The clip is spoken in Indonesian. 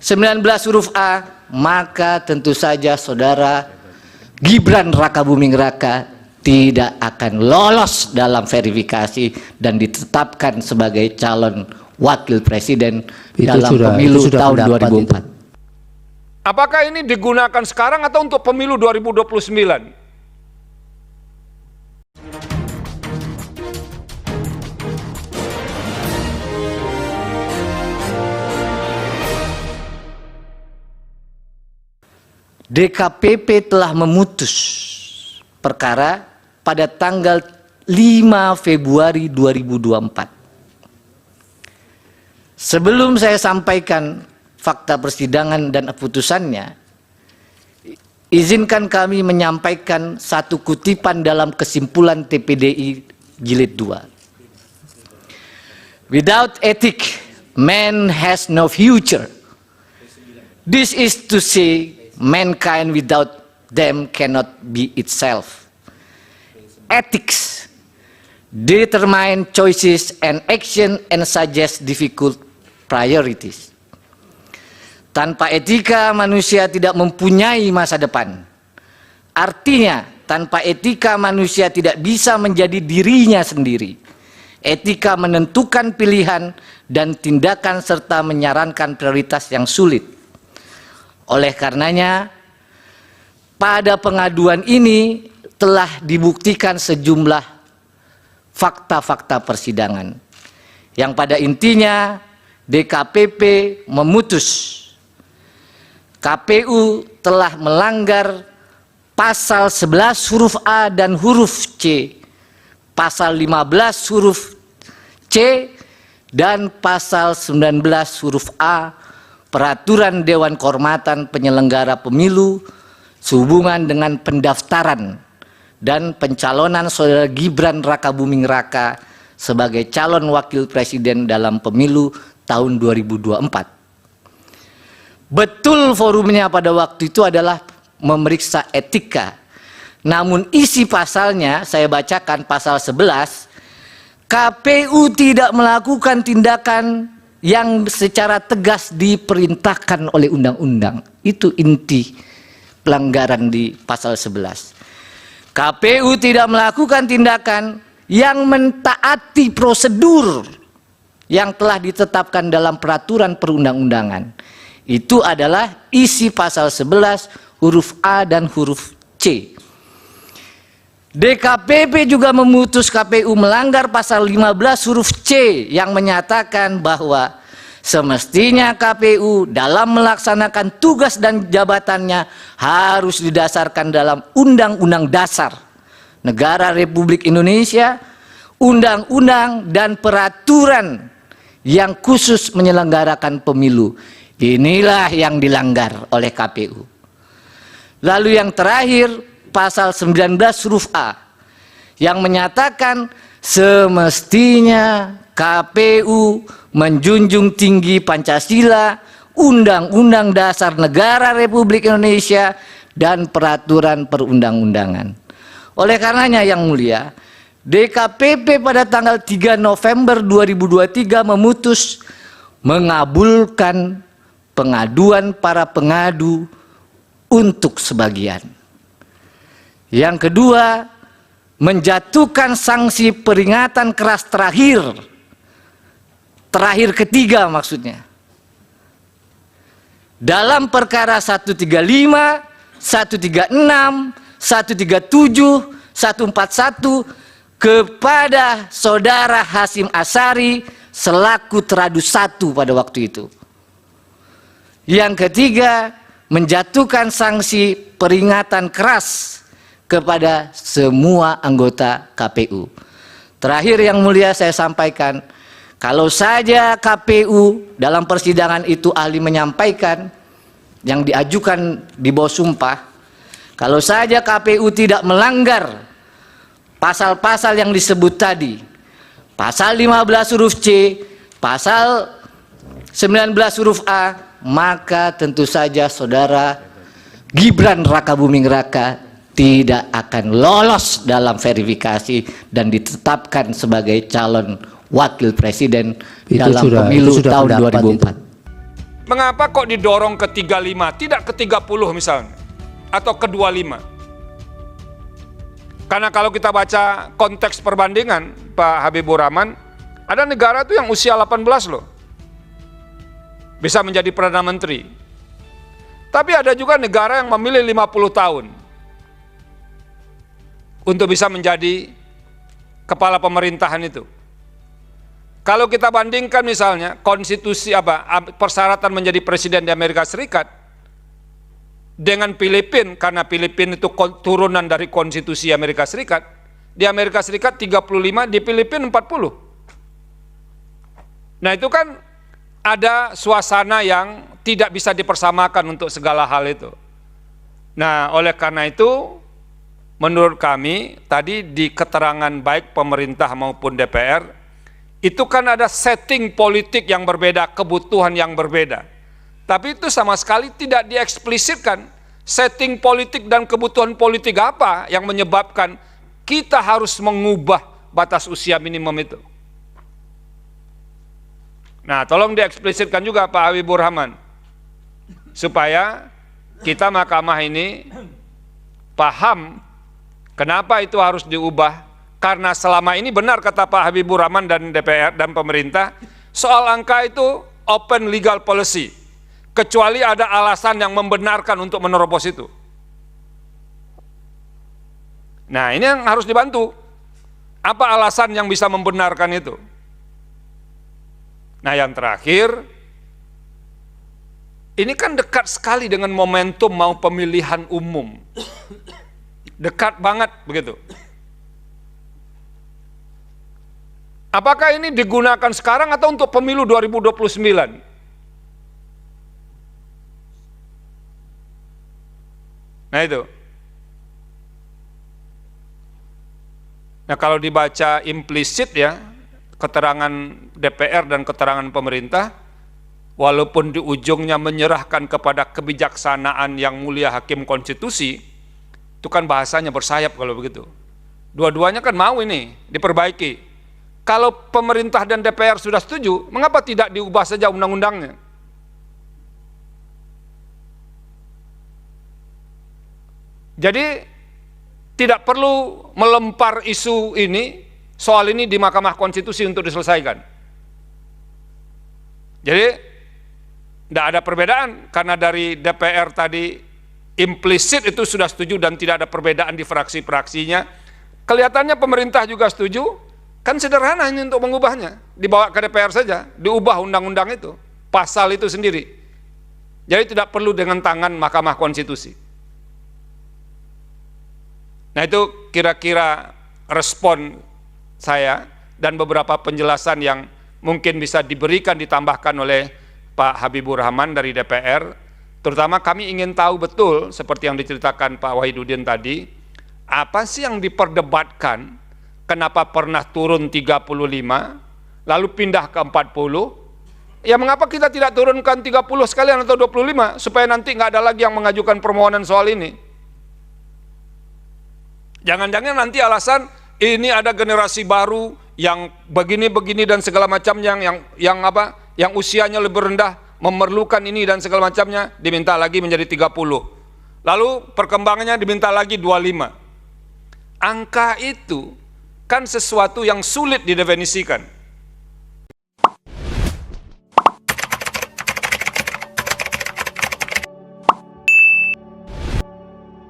19 huruf A, maka tentu saja saudara Gibran Rakabuming Raka tidak akan lolos dalam verifikasi dan ditetapkan sebagai calon wakil presiden dalam pemilu tahun 2004. Apakah ini digunakan sekarang atau untuk pemilu 2029? DKPP telah memutus perkara pada tanggal 5 Februari 2024. Sebelum saya sampaikan fakta persidangan dan putusannya, izinkan kami menyampaikan satu kutipan dalam kesimpulan TPDI Jilid 2. Without ethic, man has no future. This is to say, mankind without them cannot be itself. Ethics determine choices and action and suggest difficult priorities. Tanpa etika manusia tidak mempunyai masa depan. Artinya tanpa etika manusia tidak bisa menjadi dirinya sendiri. Etika menentukan pilihan dan tindakan serta menyarankan prioritas yang sulit. Oleh karenanya, pada pengaduan ini telah dibuktikan sejumlah fakta-fakta persidangan yang pada intinya DKPP memutus KPU telah melanggar pasal 11 huruf A dan huruf C, pasal 15 huruf C, dan pasal 19 huruf A Peraturan Dewan Kehormatan Penyelenggara Pemilu sehubungan dengan pendaftaran dan pencalonan saudara Gibran Rakabuming Raka sebagai calon wakil presiden dalam pemilu tahun 2024. Betul forumnya pada waktu itu adalah memeriksa etika. Namun isi pasalnya, saya bacakan pasal 11, KPU tidak melakukan tindakan yang secara tegas diperintahkan oleh undang-undang. Itu inti pelanggaran di pasal 11. KPU tidak melakukan tindakan yang mentaati prosedur yang telah ditetapkan dalam peraturan perundang-undangan. Itu adalah isi pasal 11 huruf A dan huruf C. DKPP juga memutus KPU melanggar pasal 15 huruf C yang menyatakan bahwa semestinya KPU dalam melaksanakan tugas dan jabatannya harus didasarkan dalam Undang-Undang Dasar Negara Republik Indonesia, undang-undang dan peraturan yang khusus menyelenggarakan pemilu. Inilah yang dilanggar oleh KPU. Lalu yang terakhir, pasal 19 huruf A yang menyatakan semestinya KPU menjunjung tinggi Pancasila, Undang-Undang Dasar Negara Republik Indonesia, dan peraturan perundang-undangan. Oleh karenanya yang mulia, DKPP pada tanggal 3 November 2023 memutus mengabulkan pengaduan para pengadu untuk sebagian. Yang kedua, menjatuhkan sanksi peringatan keras terakhir ketiga maksudnya. Dalam perkara 135, 136, 137, 141 kepada saudara Hasyim Asyari selaku teradu 1 pada waktu itu. Yang ketiga, menjatuhkan sanksi peringatan keras kepada semua anggota KPU. Terakhir yang mulia saya sampaikan, kalau saja KPU dalam persidangan itu ahli menyampaikan yang diajukan di bawah sumpah, kalau saja KPU tidak melanggar pasal-pasal yang disebut tadi, pasal 15 huruf C, pasal 19 huruf A, maka tentu saja saudara Gibran Rakabuming Raka tidak akan lolos dalam verifikasi dan ditetapkan sebagai calon wakil presiden dalam pemilu tahun 2004. Mengapa kok didorong ke 35, tidak ke 30 misalnya, atau ke 25? Karena kalau kita baca konteks perbandingan, Pak Habibur Rahman, ada negara tuh yang usia 18 loh, bisa menjadi Perdana Menteri. Tapi ada juga negara yang memilih 50 tahun untuk bisa menjadi kepala pemerintahan itu. Kalau kita bandingkan misalnya konstitusi persyaratan menjadi presiden di Amerika Serikat dengan Filipina, karena Filipina itu turunan dari konstitusi Amerika Serikat. Di Amerika Serikat 35, di Filipina 40. Nah itu kan ada suasana yang tidak bisa dipersamakan untuk segala hal itu. Nah oleh karena itu menurut kami tadi di keterangan baik pemerintah maupun DPR, itu kan ada setting politik yang berbeda, kebutuhan yang berbeda. Tapi itu sama sekali tidak dieksplisitkan setting politik dan kebutuhan politik apa yang menyebabkan kita harus mengubah batas usia minimum itu. Nah, tolong dieksplisitkan juga Pak Habibur Rahman, supaya kita mahkamah ini paham kenapa itu harus diubah. Karena selama ini benar kata Pak Habibur Rahman dan DPR dan pemerintah, soal angka itu open legal policy, kecuali ada alasan yang membenarkan untuk menerobos itu. Nah ini yang harus dibantu. Apa alasan yang bisa membenarkan itu? Nah yang terakhir, ini kan dekat sekali dengan momentum mau pemilihan umum. Dekat banget begitu. Apakah ini digunakan sekarang atau untuk pemilu 2029? Nah itu. Nah kalau dibaca implisit ya, keterangan DPR dan keterangan pemerintah, walaupun di ujungnya menyerahkan kepada kebijaksanaan yang mulia Hakim Konstitusi, itu kan bahasanya bersayap kalau begitu. Dua-duanya kan mau ini diperbaiki. Kalau pemerintah dan DPR sudah setuju, mengapa tidak diubah saja undang-undangnya? Jadi tidak perlu melempar isu ini, soal ini di Mahkamah Konstitusi untuk diselesaikan. Jadi tidak ada perbedaan, karena dari DPR tadi implisit itu sudah setuju dan tidak ada perbedaan di fraksi-fraksinya. Kelihatannya pemerintah juga setuju. Kan sederhana ini untuk mengubahnya, dibawa ke DPR saja, diubah undang-undang itu, pasal itu sendiri. Jadi tidak perlu dengan tangan Mahkamah Konstitusi. Nah itu kira-kira respon saya dan beberapa penjelasan yang mungkin bisa diberikan, ditambahkan oleh Pak Habibur Rahman dari DPR. Terutama kami ingin tahu betul, seperti yang diceritakan Pak Wahidudin tadi, apa sih yang diperdebatkan. Kenapa pernah turun 35, lalu pindah ke 40? Ya mengapa kita tidak turunkan 30 sekalian atau 25, supaya nanti nggak ada lagi yang mengajukan permohonan soal ini. Jangan-jangan nanti alasan ini ada generasi baru yang begini-begini dan segala macamnya, yang usianya lebih rendah, memerlukan ini dan segala macamnya, diminta lagi menjadi 30. Lalu perkembangannya diminta lagi 25. Angka itu kan sesuatu yang sulit didefinisikan.